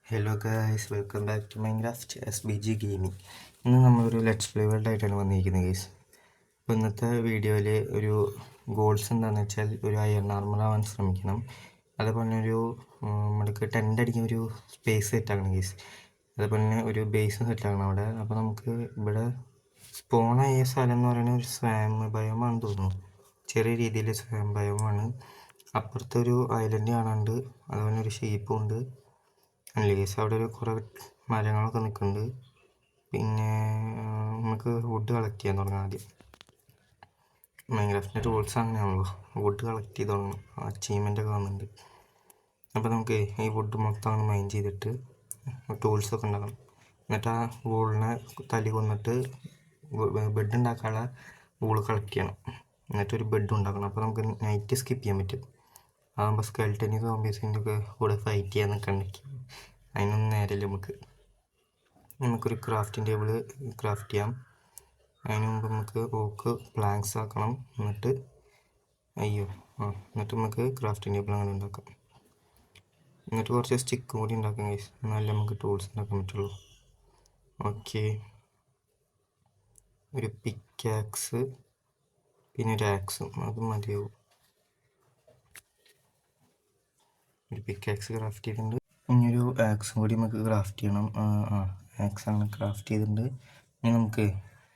Hello guys, welcome back to Minecraft SBG gaming. ഇന്ന് നമ്മളൊരു let's play world ആയിട്ടാണ് വന്നിരിക്കുന്നത് ഗൈസ്. അപ്പോൾ ഇന്നത്തെ വീഡിയോയിൽ ഒരു ഗോൾസ് എന്താണെന്ന് വെച്ചാൽ ഒരു അയൺ ആർമർ ആവാൻ ശ്രമിക്കണം. അതേപോലെ തന്നെ നമ്മൾക്ക് ടെൻ്റ് അടിക്കുന്ന ഒരു സ്പേസ് സെറ്റാക്കണം ഗൈസ്. അതേപോലെ തന്നെ ഒരു ബേസ് സെറ്റാക്കണം അവിടെ. അപ്പോൾ നമുക്ക് ഇവിടെ സ്പോണായ സ്ഥലം എന്ന് പറയുന്നത് ഒരു സ്വാം ബയോമാണെന്ന് തോന്നുന്നു. ചെറിയ രീതിയിൽ സ്വാം ബയോമാണ്. അപ്പുറത്തൊരു ഐലൻഡ് കാണാനുണ്ട്, അതുപോലെ ഒരു ഷീപ്പും ഉണ്ട്. ഗൈസ് അവിടെ ഒരു കുറേ മരങ്ങളൊക്കെ നിൽക്കുന്നുണ്ട്. പിന്നെ നമുക്ക് വുഡ് കളക്ട് ചെയ്യാൻ തുടങ്ങാം. ആദ്യം മൈൻക്രാഫ്റ്റിൻ്റെ റൂൾസ് അങ്ങനെയാണല്ലോ, വുഡ് കളക്ട് ചെയ്ത് തുടങ്ങും. അച്ചീവ്മെൻ്റൊക്കെ വന്നിട്ടുണ്ട്. അപ്പോൾ നമുക്ക് ഈ വുഡ് മൊത്തം മൈൻ ചെയ്തിട്ട് ടൂൾസൊക്കെ ഉണ്ടാക്കണം. എന്നിട്ട് ആ വൂളിനെ തല്ലി കൊന്നിട്ട് ബെഡ് ഉണ്ടാക്കാനുള്ള വൂള് കളക്ട് ചെയ്യണം. എന്നിട്ടൊരു ബെഡ് ഉണ്ടാക്കണം. അപ്പോൾ നമുക്ക് നൈറ്റ് സ്കിപ്പ് ചെയ്യാൻ പറ്റും. ആകുമ്പോൾ സ്കെൽറ്റനും സോംബീസിൻ്റെ ഒക്കെ കൂടെ ഫൈറ്റ് ചെയ്യാൻ നിൽക്കണ്ടെങ്കിൽ അതിനൊന്നും നേരമില്ല. നമുക്കൊരു ക്രാഫ്റ്റിംഗ് ടേബിൾ ക്രാഫ്റ്റ് ചെയ്യാം. അതിന് മുമ്പ് നമുക്ക് ഓക്ക് പ്ലാങ്ക്സ് ആക്കണം. എന്നിട്ട് നമുക്ക് ക്രാഫ്റ്റിംഗ് ടേബിൾ അങ്ങനെ ഉണ്ടാക്കാം. എന്നിട്ട് കുറച്ച് സ്റ്റിക്കും കൂടി ഉണ്ടാക്കാം ഗൈസ്, എന്നാലേ നമുക്ക് ടൂൾസ് ഉണ്ടാക്കാൻ പറ്റുള്ളൂ. ഓക്കെ, ഒരു പിക്കാക്സ് പിന്നെ ഒരു ആക്സും അത് മതിയാവും. ഒരു പിക്കാക്സ് ക്രാഫ്റ്റ് ചെയ്തിട്ടുണ്ട്. ഇനിയൊരു ആക്സും കൂടി നമുക്ക് ക്രാഫ്റ്റ് ചെയ്യണം. ആക്സാണ് ക്രാഫ്റ്റ് ചെയ്തിട്ടുണ്ട്. ഇനി നമുക്ക്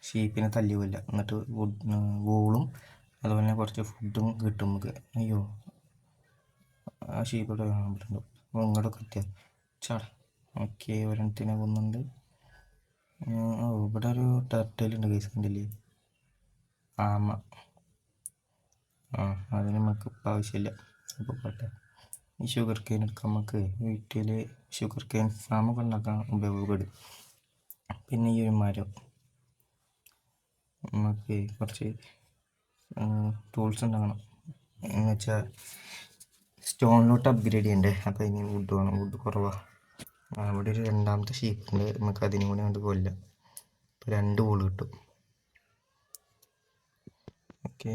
ഷീപ്പിനെ തല്ലി കൊല്ല. എന്നിട്ട് വൂളും അതുപോലെ തന്നെ കുറച്ച് ഫുഡും കിട്ടും നമുക്ക്. ആ ഷീപ്പോടെ കാണുന്നുണ്ട്. അപ്പോൾ ഇങ്ങോട്ടൊക്കെ എത്തിയാൽ ചാട. ഓക്കെ, ഒരെണ്ണത്തിനെ കൊന്നുണ്ട്. ഇവിടെ ഒരു ടർട്ടലുണ്ട് കേസ്, ഉണ്ടല്ലേ ആമ. അതിന് നമുക്ക് ഇപ്പം ആവശ്യമില്ല. അപ്പോൾ പോട്ടെ. ഈ ഷുഗർ കെയിൻ എടുക്കാം. നമുക്ക് വീട്ടിൽ ഷുഗർ കെയിൻ ഫാമൊക്കെ ഉണ്ടാക്കാൻ ഉപയോഗപ്പെടും. പിന്നെ ഈ ഒരു മരം നമുക്ക് കുറച്ച് ടൂൾസ് ഉണ്ടാക്കണം. എന്ന് വെച്ചാൽ സ്റ്റോണിലോട്ട് അപ്ഗ്രേഡ് ചെയ്യണ്ടേ. അപ്പോൾ ഇനി വുഡ് വേണം. വുഡ് കുറവാണ്. അവിടെ ഒരു രണ്ടാമത്തെ ഷീപ്പുണ്ട്, നമുക്ക് അതിനും കൂടി കണ്ട് കൊല്ലാം. അപ്പോൾ 2 വൂള് കിട്ടും. ഓക്കെ,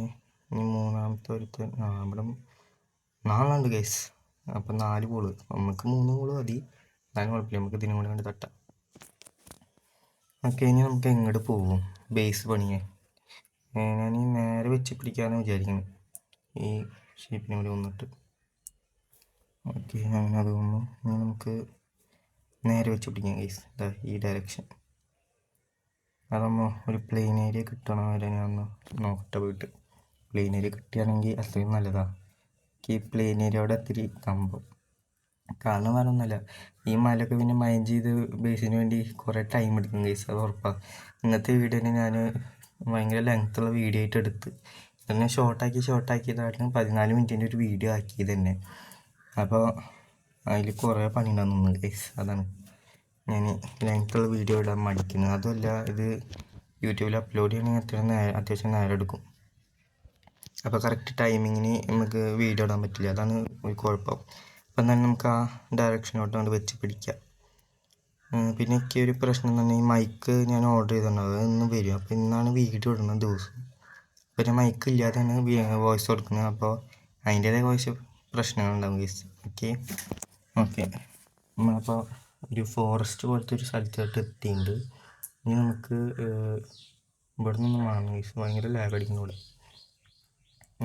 ഇനി മൂന്നാമത്തെ ഒരുത്തൻ ഇവിടെ 4 ഉണ്ട് ഗൈസ്. അപ്പം 4 വൂള്, നമുക്ക് 3 വൂള് മതി. എന്നാലും കുഴപ്പമില്ല, നമുക്ക് ഇതിനും കൂടി കണ്ട് തട്ടാം. ഓക്കെ, ഇനി നമുക്ക് എങ്ങോട്ട് പോകും? ബേസ് പണിയാൻ ഞാൻ ഈ നേരെ വെച്ച് പിടിക്കാമെന്ന് വിചാരിക്കുന്നത്. ഈ ഷീപ്പിനെ കൂടി വന്നിട്ട് ഓക്കെ, അങ്ങനെ അത് വന്നു. ഇനി നമുക്ക് നേരെ വെച്ച് പിടിക്കാം ഗൈസ്. ഈ ഡയറക്ഷൻ. അതാകുമ്പോൾ ഒരു പ്ലെയിൻ ഏരിയ കിട്ടണം വരെ ഞാൻ ഒന്ന് നോക്കട്ടെ പോയിട്ട്. പ്ലെയിൻ ഏരിയ കിട്ടുകയാണെങ്കിൽ അത്രയും നല്ലതാണ്. ഈ പ്ലെയിൻ ഏരിയയോടെ ഒത്തിരി കമ്പം കാരണം വേറെ ഒന്നുമല്ല, ഈ മലയൊക്കെ പിന്നെ മൈൻ ചെയ്ത് ബേസിന് വേണ്ടി കുറേ ടൈം എടുക്കും ഗൈസ്, അത് ഉറപ്പാണ്. ഇന്നത്തെ വീഡിയോന് ഞാൻ ഭയങ്കര ലെങ്ത്തുള്ള വീഡിയോ ആയിട്ട് എടുത്ത് തന്നെ ഷോർട്ടാക്കിയതായിരുന്നു. 14 മിനിറ്റിൻ്റെ ഒരു വീഡിയോ ആക്കിയത് തന്നെ. അപ്പോൾ അതിൽ കുറേ പണി ഉണ്ടാകുന്നു ഗൈസ്. അതാണ് ഞാൻ ലെങ്ത്തുള്ള വീഡിയോ ഇടാൻ മടിക്കുന്നത്. അതുമല്ല, ഇത് യൂട്യൂബിൽ അപ്ലോഡ് ചെയ്യണമെങ്കിൽ അത്യാവശ്യം നേരം എടുക്കും. അപ്പോൾ കറക്റ്റ് ടൈമിങ്ങിന് നമുക്ക് വീഡിയോ ഇടാൻ പറ്റില്ല, അതാണ് ഒരു കുഴപ്പം. അപ്പം തന്നെ നമുക്ക് ആ ഡയറക്ഷനോട്ട് കൊണ്ട് വെച്ച് പിടിക്കാം. പിന്നെ എനിക്ക് ഒരു പ്രശ്നം തന്നെ, ഈ മൈക്ക് ഞാൻ ഓർഡർ ചെയ്തിട്ടുണ്ടാവും, അതൊന്നും വരും. അപ്പോൾ ഇന്നാണ് വീഡിയോ ഇടുന്ന ദിവസം. പിന്നെ മൈക്ക് ഇല്ലാതെയാണ് വോയിസ് കൊടുക്കുന്നത്. അപ്പോൾ അതിൻ്റേതായ വോയിസ് പ്രശ്നങ്ങളുണ്ടാവും ഗൈസ്. ഓക്കെ, അപ്പോൾ ഒരു ഫോറസ്റ്റ് പോലത്തെ ഒരു സ്ഥലത്തോട്ട് എത്തിയിട്ടുണ്ട്. ഇനി നമുക്ക് ഇവിടെ നിന്നും വാങ്ങും ഗൈസ്. ഭയങ്കര ലാഗ് അടിക്കുന്നു ഇവിടെ,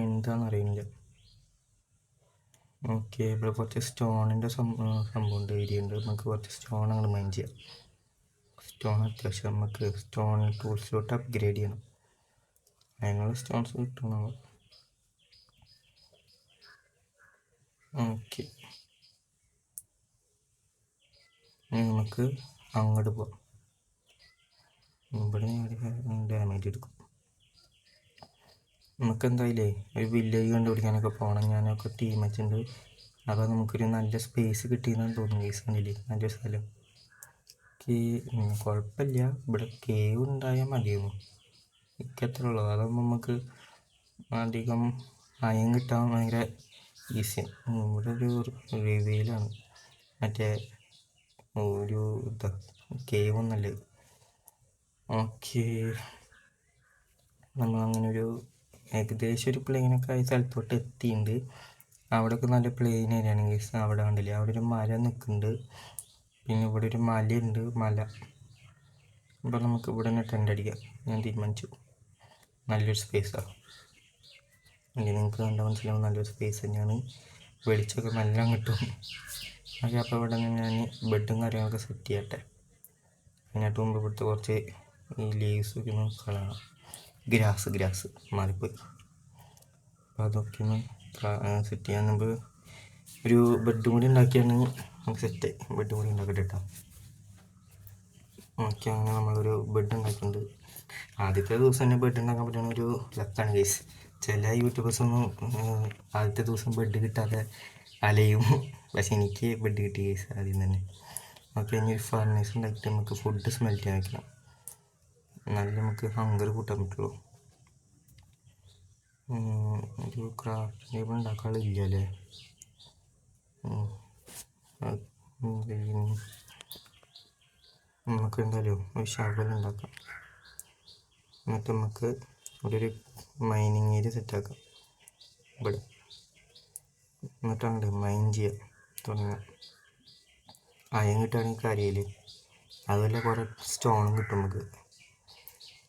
എന്താണെന്ന് അറിയുന്നില്ല. ഓക്കെ, ഇവിടെ കുറച്ച് സ്റ്റോണിൻ്റെ സംഭവമുണ്ട്, ഏരിയ ഉണ്ട്. നമുക്ക് കുറച്ച് സ്റ്റോൺ അങ്ങോട്ട് മൈൻ ചെയ്യാം. സ്റ്റോൺ അത്യാവശ്യം, നമുക്ക് സ്റ്റോൺ ടൂൾസിലോട്ട് അപ്ഗ്രേഡ് ചെയ്യണം. അതിനുള്ള സ്റ്റോൺസ് കിട്ടണം. ഓക്കെ, നമുക്ക് അങ്ങോട്ട് പോവാം. ഇവിടെ ഡാമേജ് എടുക്കും. നമുക്ക് എന്തായാലേ ഒരു വില്ലേജ് കണ്ടുപിടിക്കാനൊക്കെ പോകണം. ഞാനൊക്കെ ടീം വെച്ചിട്ടുണ്ട്. അപ്പോൾ നമുക്കൊരു നല്ല സ്പേസ് കിട്ടിയെന്ന് തോന്നുന്നു ഗൈസ്. കണ്ടില്ലേ, നല്ലൊരു സ്ഥലം. കുഴപ്പമില്ല, ഇവിടെ കേവ് ഉണ്ടായാൽ മതിയായിരുന്നു. എനിക്കത്രേ ഉള്ളൂ. അതാകുമ്പോൾ നമുക്ക് അധികം അയം കിട്ടാൻ ഭയങ്കര ഈസിയാണ്. ഇവിടെ ഒരു റിവീലാണ്, മറ്റേ ഒരു കേവ് ഒന്നല്ലേ. ഓക്കെ, നമ്മളങ്ങനെ ഒരു ഏകദേശം ഒരു പ്ലെയിനൊക്കെ ആയ സ്ഥലത്തോട്ട് എത്തിയിട്ടുണ്ട്. അവിടെയൊക്കെ നല്ല പ്ലെയിൻ ഏരിയയാണ് ഗൈസ്. അവിടെ കണ്ടില്ലേ, അവിടെ ഒരു മരം നിൽക്കുന്നുണ്ട്. പിന്നെ ഇവിടെ ഒരു മലയുണ്ട്, മല. അപ്പോൾ നമുക്ക് ഇവിടെ തന്നെ ടെൻ്റ് അടിക്കാം. ഞാൻ തീരുമാനിച്ചു. നല്ലൊരു സ്പേസാണ്. അല്ലെങ്കിൽ നിങ്ങൾക്ക് കണ്ടാൽ മനസ്സിലാവും, നല്ലൊരു സ്പേസ് തന്നെയാണ്. വെളിച്ചമൊക്കെ നല്ല കിട്ടും. ഓക്കെ, അപ്പോൾ ഇവിടെ നിന്ന് ഞാൻ ബെഡും കാര്യങ്ങളൊക്കെ സെറ്റ് ചെയ്യട്ടെ. അതിനായിട്ട് മുമ്പ് ഇവിടുത്തെ കുറച്ച് ഈ ലീവ്സൊക്കെ ഒന്ന് കളയണം. ഗ്രാസ് മാറിപ്പോയി. അപ്പോൾ അതൊക്കെ ഒന്ന് സെറ്റ് ചെയ്യാൻ മുമ്പ് ഒരു ബെഡും കൂടി ഉണ്ടാക്കിയാണ് നമുക്ക് സെറ്റായി. ബെഡും കൂടി ഉണ്ടാക്കട്ടെ കേട്ടോ. ഓക്കെ, അങ്ങനെ നമ്മളൊരു ബെഡ് ഉണ്ടാക്കിയിട്ടുണ്ട്. ആദ്യത്തെ ദിവസം തന്നെ ബെഡ് ഉണ്ടാക്കാൻ പറ്റുന്ന ഒരു ലക്കാണ് ഗൈസ്. ചില യൂട്യൂബേഴ്സൊന്നും ആദ്യത്തെ ദിവസം ബെഡ് കിട്ടാതെ അലയും. പക്ഷെ എനിക്ക് ബെഡ് കിട്ടി ഗൈസ് ആദ്യം തന്നെ. ഓക്കെ, ഇനി ഒരു ഫർണേസ് ഉണ്ടാക്കിയിട്ട് നമുക്ക് ഫുഡ് സ്മെൽ ചെയ്യാൻ വയ്ക്കണം. എന്നാലും നമുക്ക് ഹങ്കർ കൂട്ടാൻ പറ്റുള്ളൂ. ഒരു ക്രാഫ്റ്റ് ടേബിൾ ഉണ്ടാക്കാനില്ല അല്ലേ? നമുക്ക് എന്തായാലും ഒരു ഷവൽ ഉണ്ടാക്കാം. എന്നിട്ട് നമുക്ക് ഇവിടെ ഒരു മൈനിങ് ഏരിയ സെറ്റാക്കാം ഇവിടെ. എന്നിട്ടാണ് മൈൻ ചെയ്യാൻ തുടങ്ങുക. അയം കിട്ടുകയാണെങ്കിൽ കാര്യമില്ല. അതുപോലെ കുറേ സ്റ്റോണും കിട്ടും നമുക്ക്.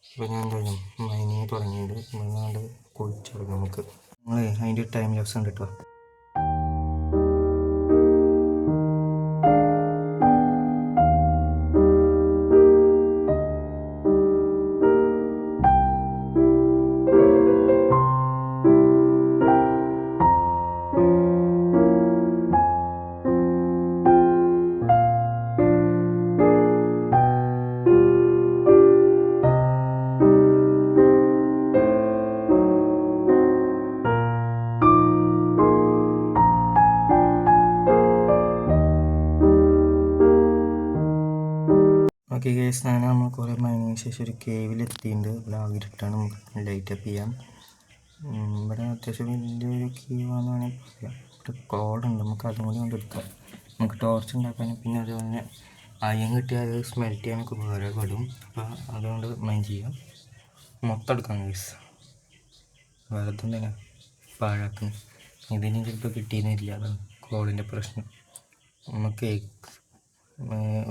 അപ്പോൾ ഞാൻ എന്തായാലും മൈനിങ് തുടങ്ങിയിട്ടുണ്ട്. ഇങ്ങോട്ട് കുഴിച്ചു തുടങ്ങും നമുക്ക്. നമ്മൾ അതിൻ്റെ ടൈം ലാപ്സ് ഉണ്ട് കേട്ടോ. ഓക്കെ ഗൈസ്, അങ്ങനെ നമ്മൾ കുറേ മൈനിങ്ങിന് ശേഷം ഒരു കേവിലെത്തിയിട്ടുണ്ട്. ഇവിടെ ആകിട്ടാണ് നമുക്ക് ലൈറ്റ് അപ്പ് ചെയ്യാം. ഇവിടെ അത്യാവശ്യം വലിയൊരു കേവാന്ന് വേണമെങ്കിൽ പറയാം. ഇവിടെ കോടുണ്ട്, നമുക്ക് അതും കൂടി കൊണ്ടെടുക്കാം. നമുക്ക് ടോർച്ച് ഉണ്ടാക്കാനും പിന്നെ അതുപോലെ തന്നെ അയം കിട്ടിയാൽ അത് സ്മെൽറ്റ് ചെയ്യാനൊക്കെ ഉപകാരപ്പെടും. അപ്പോൾ അതുകൊണ്ട് മൈൻഡ് ചെയ്യാം. മൊത്തം എടുക്കാം ഗൈസ്. വെറുതെ തന്നെ പാഴാക്കുന്നു. ഇതിന് ചിലപ്പോൾ കിട്ടിയെന്നില്ല, അതാണ് കോളിൻ്റെ പ്രശ്നം. നമുക്ക്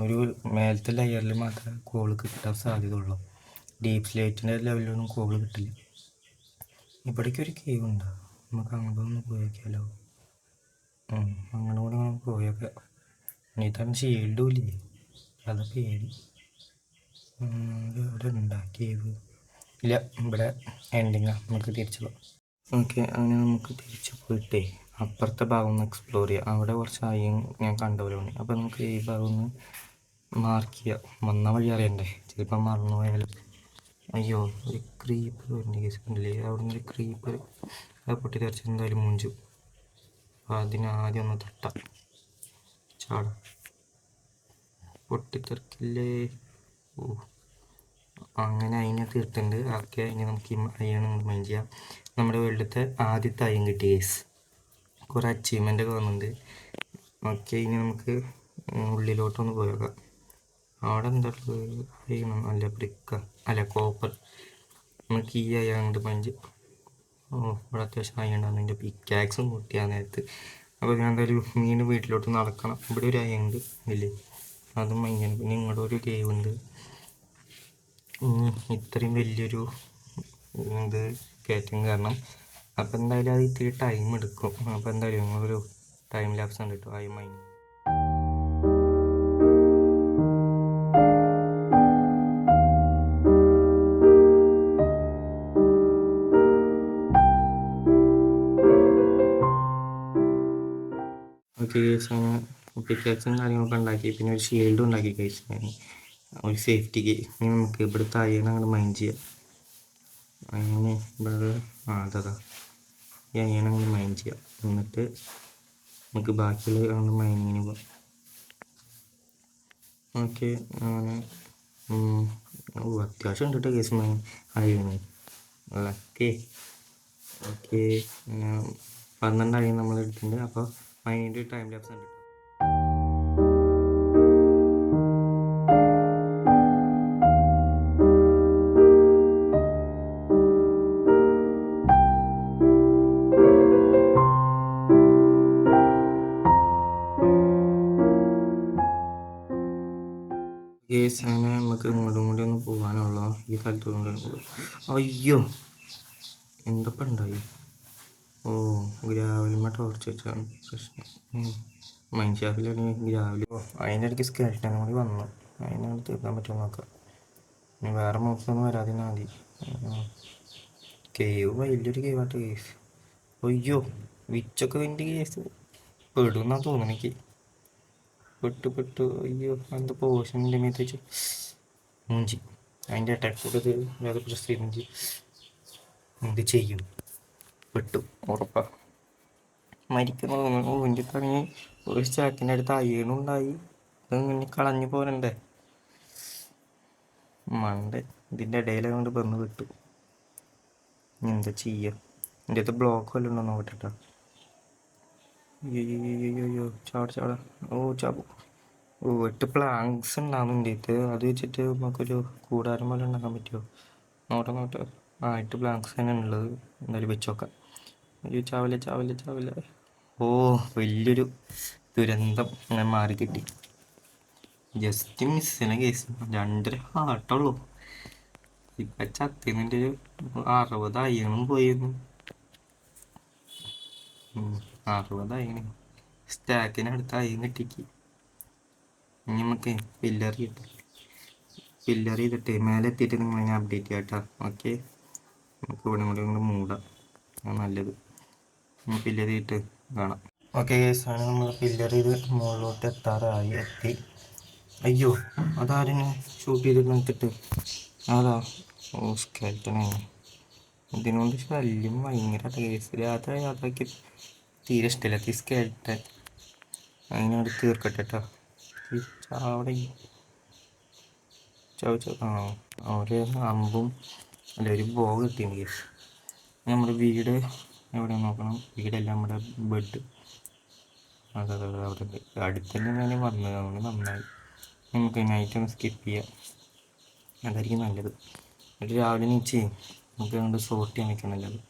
ഒരു മേലത്തെ ലെയറിൽ മാത്രമേ കോള് കിട്ടാൻ സാധ്യതയുള്ളൂ. ഡീപ്പ് സ്ലേറ്റിൻ്റെ ലെവലിലൊന്നും കോള് കിട്ടില്ല. ഇവിടേക്കൊരു കേവ് ഉണ്ട്, നമുക്ക് അങ്ങോട്ട് ഒന്ന് പോയേക്കാലോ. അങ്ങനെ കൂടെ നമുക്ക് പോയേക്കാം. ഇതാണ് ഷീൽഡും ഇല്ലേ, അത് പേടി. ഇവിടെ ഉണ്ടാ കേവ് ഇല്ല, ഇവിടെ എൻഡിങ്ങാണ്. നമുക്ക് തിരിച്ചു പോകാം. ഓക്കെ, അങ്ങനെ നമുക്ക് തിരിച്ചു പോയിട്ടേ അപ്പുറത്തെ ഭാഗം ഒന്ന് എക്സ്പ്ലോർ ചെയ്യാം. അവിടെ കുറച്ച് അയം ഞാൻ കണ്ടവരാണ്. അപ്പോൾ നമുക്ക് ഈ ഭാഗം ഒന്ന് മാർക്ക് ചെയ്യാം. വന്ന വഴി അറിയണ്ടേ, ചിലപ്പോൾ മറന്നു പോയാലും. അയ്യോ, ഒരു ക്രീപ്പർ വരുന്നുണ്ട് കേസ് ഉണ്ടല്ലേ. അവിടെ നിന്നൊരു ക്രീപ്പർ അത് പൊട്ടിത്തെറിച്ച് എന്തായാലും മുഞ്ചു. അപ്പോൾ അതിനാദ്യം ഒന്ന് തട്ടാം. ചാടാം, പൊട്ടിത്തെറിക്കില്ലേ. ഓ, അങ്ങനെ അതിനെ തീർത്തുണ്ട്. ഓക്കെ, ഇനി നമുക്ക് ഈ അയ്യാണ് മൈൻഡ് ചെയ്യാം. നമ്മുടെ വേൾഡിലത്തെ ആദ്യത്തെ അയ്യം കിട്ടി കേസ്. കുറേ അച്ചീവ്മെൻ്റ് ഒക്കെ വന്നിട്ടുണ്ട്. ഓക്കെ, ഇനി നമുക്ക് ഉള്ളിലോട്ടൊന്ന് പോയേക്കാം. അവിടെ എന്താ ചെയ്യണം, അല്ല ബ്രിക്ക അല്ല കോപ്പർ. നമുക്ക് ഈ അയ്യാണ്ട് മൈൻഡ്. ഇവിടെ അത്യാവശ്യം അയ്യുണ്ടാകും. അതിൻ്റെ പിക്കാക്സും പൊട്ടിയാൽ നേരത്ത്. അപ്പോൾ ഞാൻ എന്തായാലും വീണ്ടും വീട്ടിലോട്ട് നടക്കണം. ഇവിടെ ഒരു അയ്യുണ്ട് ഇല്ലേ, അതും മൈൻഡാണ്. പിന്നെ ഇങ്ങോട്ട് ഒരു കേവ് ഉണ്ട്. ഇത്രയും വലിയൊരു ഇത് കയറ്റം കാരണം അപ്പോൾ എന്തായാലും അത് ഇത്തിരി ടൈം എടുക്കും. അപ്പോൾ എന്തായാലും നിങ്ങളൊരു ടൈം ലാപ്സ് ഉണ്ട് കേട്ടോ. ആയി മൈൻഡ്. ഓക്കെ കേസ്, അങ്ങനെ പിക്കാക്സും കാര്യങ്ങളൊക്കെ ഉണ്ടാക്കി. പിന്നെ ഒരു ഷീൽഡും ഉണ്ടാക്കി കേസ് ഞാൻ, ഒരു സേഫ്റ്റിക്ക്. ഇനി നമുക്ക് ഇവിടുത്തെ അയ്യനെ അങ്ങോട്ട് മൈൻഡ് ചെയ്യാം. അങ്ങനെ ഇവിടെ അതാ ഈ അയ്യനെ അങ്ങോട്ട് മൈൻഡ് ചെയ്യാം. എന്നിട്ട് നമുക്ക് ബാക്കിയുള്ള അങ്ങോട്ട് മൈനിങ്ങിന് പോകാം. ഓക്കെ, അങ്ങനെ അത്യാവശ്യം ഉണ്ട് കേട്ടോ കേസ് മൈൻ അയ്യന്. ഓക്കെ ഓക്കെ, 12 അയ്യൻ നമ്മൾ എടുത്തിട്ടുണ്ട്. അപ്പോൾ മൈനിൻ്റെ ടൈം ലാപ്സ് ഉണ്ട്. കേസ് അങ്ങനെ നമുക്ക് ഇങ്ങോട്ടും കൂടി ഒന്ന് പോകാനുള്ളൂ. ഈ സ്ഥലത്ത് കൊണ്ട് അയ്യോ എന്തപ്പം ഉണ്ടായി. ഓ ഗ്രാവലിന്മ ടോർച്ച് വെച്ചാണ് പ്രശ്നം. മൈൻഡ് ഷാപ്പിലാണെങ്കിൽ ഗ്രാവൽ. അതിൻ്റെ ഇടയ്ക്ക് സ്കെൽട്ടനും കൂടി വന്നു. അതിനാണ് തീർക്കാൻ പറ്റുമോ നോക്കാം. ഇനി വേറെ മോക്കൊന്നും വരാതിരുന്നാൽ മതി. കേവ് വലിയൊരു കേവാട്ട് കേസ്. അയ്യോ വിച്ചൊക്കെ വലിയ കേസ് പെടുന്നാ തോന്നുന്നു എനിക്ക്. പെട്ടു അയ്യോ എന്താ പോഷൻ്റെ മീത്ത് വെച്ച് മൂഞ്ചി. അതിൻ്റെ അറ്റാക്സൊക്കെ വേറെ പ്രസ് ചെയ്ത് എന്ത് ചെയ്യും. പെട്ടു ഉറപ്പാ മരിക്കുന്ന തോന്നുന്നു. ഊഞ്ചി തുടങ്ങി ഒരു ചാക്കിൻ്റെ അടുത്ത് അയ്യണുണ്ടായി. ഇങ്ങനെ കളഞ്ഞു പോരണ്ടേ മണ്ട. ഇതിൻ്റെ ഇടയിൽ കൊണ്ട് വന്ന് വിട്ടു. എന്താ ചെയ്യുക. എൻ്റെ അടുത്ത് ബ്ലോക്ക് വല്ലതും ഉണ്ടോ നോക്കട്ടെ. അയ്യോ ചാടാ. ഓ ചാപ്പു. ഓ 8 പ്ലാങ്ക്സ് ഉണ്ടാകും എൻ്റെ അടുത്ത്. അത് വെച്ചിട്ട് നമുക്കൊരു കൂടാരം പോലെ ഉണ്ടാക്കാൻ പറ്റുമോ നോട്ടെ. 8 പ്ലാങ്ക്സ് തന്നെ ഉള്ളത്. എന്തായാലും വെച്ച് നോക്കാം. അയ്യോ ചാവില്ല. ഓ വലിയൊരു ദുരന്തം അങ്ങനെ മാറി കിട്ടി. ജസ്റ്റ് മിസ്സിന് കേസ്. 2.5 ഹാർട്ടുള്ളൂ. ഇപ്പം ചത്തിൻ്റെ ഒരു 60 അയ്യണം പോയിരുന്നു. 60 അയ്യണം സ്റ്റാക്കിനടുത്ത് അയ്യം കിട്ടിക്ക്. ഇനി നമുക്ക് പില്ലർ ചെയ്തിട്ട് മേലെ എത്തിയിട്ട് നിങ്ങൾ ഞാൻ അപ്ഡേറ്റ് ചെയ്യാം കേട്ടോ. ഓക്കെ നമുക്ക് ഇവിടെ കൂടി മൂടാം. നല്ലത്. പില്ലർ ചെയ്തിട്ട് കാണാം. ഓക്കെ കേസാണ് നമ്മൾ പില്ലർ ചെയ്ത് മുകളിലോട്ട് എത്തി. അയ്യോ അതാരും ഷൂട്ട് ചെയ്തിട്ട് നിന്നിട്ട് അതാ. ഓ സ്കെൽട്ടനാണ്. ഇതിനോട് ശല്യം ഭയങ്കര കേസ്. രാത്രിക്ക് തീരെ ഇഷ്ടമില്ല. സ്കെൽട്ടൻ അങ്ങനെ അവിടെ തീർക്കട്ടെ കേട്ടോ. ചാവടെ ഒരു അമ്പും അല്ല ഒരു ബോഗ് കിട്ടിയിട്ടുണ്ട് കേസ്. നമ്മുടെ വീട് എവിടെ നോക്കണം. വീടല്ല നമ്മുടെ ബെഡ്. അതെ അവിടെ അടുത്ത് തന്നെ ഞാൻ വന്നത്. അതുകൊണ്ട് നന്നായി. നമുക്ക് നൈറ്റ് ഒന്ന് സ്കിപ്പ് ചെയ്യാം. അതായിരിക്കും നല്ലത്. എന്നിട്ട് രാവിലെ നീച്ച് നമുക്ക് അതുകൊണ്ട് സോർട്ട് ചെയ്യാൻ വെക്കാൻ നല്ലത്.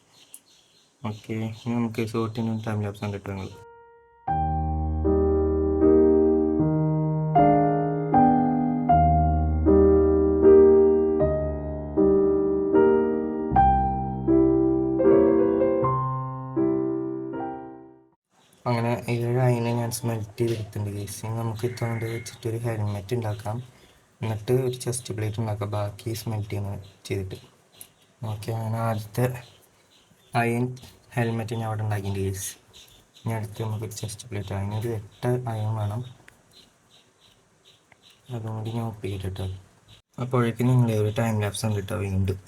ഓക്കെ ഇനി നമുക്ക് സോർട്ട് ചെയ്യുന്ന ടൈം ലാപ്സ് കണ്ടിട്ട് ഞങ്ങൾ. അങ്ങനെ 7 അയിനെ ഞാൻ സ്മെൽറ്റ് ചെയ്തെടുത്തിട്ടുണ്ട് കേസ്. നമുക്ക് ഇതുകൊണ്ട് വെച്ചിട്ടൊരു ഹെൽമെറ്റ് ഉണ്ടാക്കാം. എന്നിട്ട് ഒരു ചെസ്റ്റ് പ്ലേറ്റ് ഉണ്ടാക്കാം ബാക്കി സ്മെൽറ്റ് ചെയ്തിട്ട്. ഓക്കെ അങ്ങനെ ആദ്യത്തെ അയൺ ഹെൽമെറ്റ് ഞാൻ അവിടെ ഉണ്ടാക്കിയിട്ടുണ്ട് കേസ്. ഇനി അടുത്ത് നമുക്കൊരു ചെസ്റ്റ് പ്ലേറ്റ്. അതിനൊരു 8 അയൺ വേണം. അതുകൊണ്ട് ഞാൻ ഒപ്പിക്കിട്ടോ. അപ്പോഴേക്കും നിങ്ങളെ ഒരു ടൈം ലാപ്സ് കണ്ടിട്ടോ വീണ്ടും.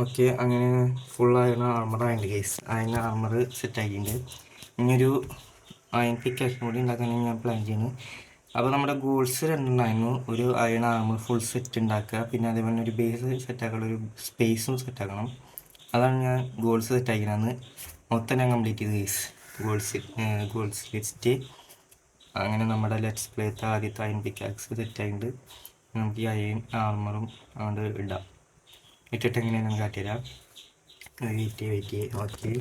ഓക്കെ അങ്ങനെ ഫുൾ അയൺ ആർമർ ആയിട്ട് കേസ്. അയൺ ആർമർ സെറ്റ് ആക്കിയിട്ടുണ്ട്. ഇനിയൊരു അയൺ പിക്കാക്സ് കൂടി ഉണ്ടാക്കാനാണ് ഞാൻ പ്ലാൻ ചെയ്യുന്നത്. അപ്പോൾ നമ്മുടെ ഗോൾസ് 2 ഉണ്ടായിരുന്നു. ഒരു അയൺ ആർമർ ഫുൾ സെറ്റ് ഉണ്ടാക്കുക, പിന്നെ അതേപോലെ ഒരു ബേസ് സെറ്റാക്കാനുള്ള ഒരു സ്പേസും സെറ്റാക്കണം. അതാണ് ഞാൻ ഗോൾസ് സെറ്റാക്കിയത്. മൊത്തം ഞാൻ കംപ്ലീറ്റ് ചെയ്ത് കേസ്. Goals list. അങ്ങനെ നമ്മുടെ ലെറ്റ്സ് പ്ലേത്തെ ആദ്യത്തെ അയൺ പിക്കാക്സ് സെറ്റായിട്ടുണ്ട്. നമുക്ക് ഈ അയൺ ആർമറും അതുകൊണ്ട് ഇടാം. ഇട്ടിട്ട് എങ്ങനെയാണ് കാട്ടിത്തരാം. Wait. Okay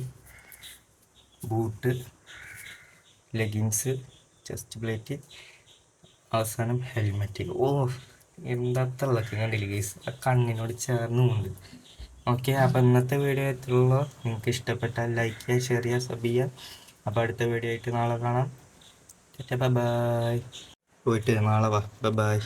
boot, leggings, chest plate, അവസാനം ഹെൽമെറ്റ്. ഓ എന്താ തിളക്കം കണ്ടില്ല ഗൈസ്. ആ കണ്ണിനോട് ചേർന്നുമുണ്ട്. ഓക്കെ അപ്പോൾ ഇന്നത്തെ വീഡിയോ എത്രയുള്ളൂ. നിങ്ങൾക്ക് ഇഷ്ടപ്പെട്ടാൽ ലൈക്ക് ചെയ്യുക, ഷെയർ ചെയ്യുക, സബ് ചെയ്യുക. അപ്പോൾ അടുത്ത വീഡിയോ ആയിട്ട് നാളെ കാണാം. ബൈ. പോയിട്ട് നാളെ വാ. ബൈ.